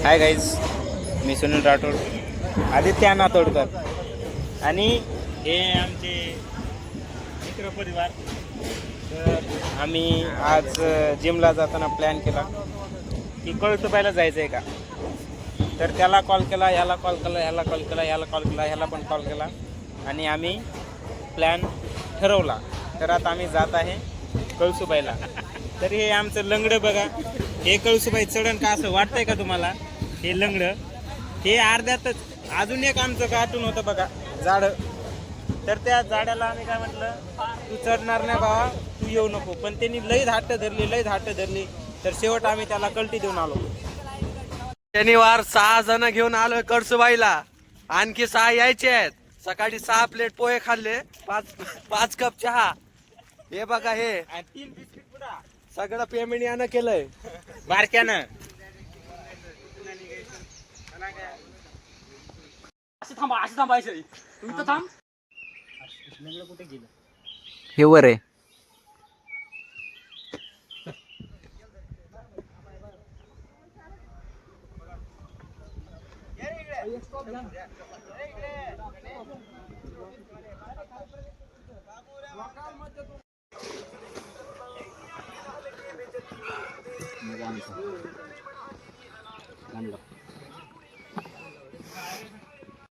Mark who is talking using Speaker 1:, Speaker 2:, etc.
Speaker 1: Hi guys, मी सुनील राठोड, आदित्य अण्णा तोडकर आणि हे आमचे मित्र परिवार. तर आम्ही आज जिमला जाताना प्लॅन केला की कळसुबाईला जायचं आहे का. तर त्याला कॉल केला, ह्याला कॉल केला, ह्याला कॉल केला, ह्याला कॉल केला, ह्याला पण कॉल केला आणि आम्ही प्लॅन ठरवला. तर आता आम्ही जात आहे कळसुबाईला. तर हे आमचं लंगडं बघा, हे कळसुबाई चढण का असं वाटतंय का तुम्हाला? हे लंगडं हे अर्ध्यातच. अजून एक आमचं कार्टून होतं बघा, झाडं. तर त्या झाडाला आम्ही काय म्हटलं, तू चढणार नाही बाबा, तू येऊ नको. पण त्यांनी लई धाट धरली. तर शेवट आम्ही त्याला कल्टी देऊन आलो.
Speaker 2: शनिवार 6 जण घेऊन आलोय कळसुबाईला. आणखी 6 यायचे आहेत. सकाळी 6 प्लेट पोहे खाल्ले, 5 कप चहा. हे बघा, हे
Speaker 1: 3 बिस्किट पुडा
Speaker 2: सगळं पेमेंट यानं केलंय
Speaker 1: बारक्यानं.
Speaker 3: अशी थांबायचं तू इथं थांब.
Speaker 1: कुठे गेलं?
Speaker 2: हे वर आहे.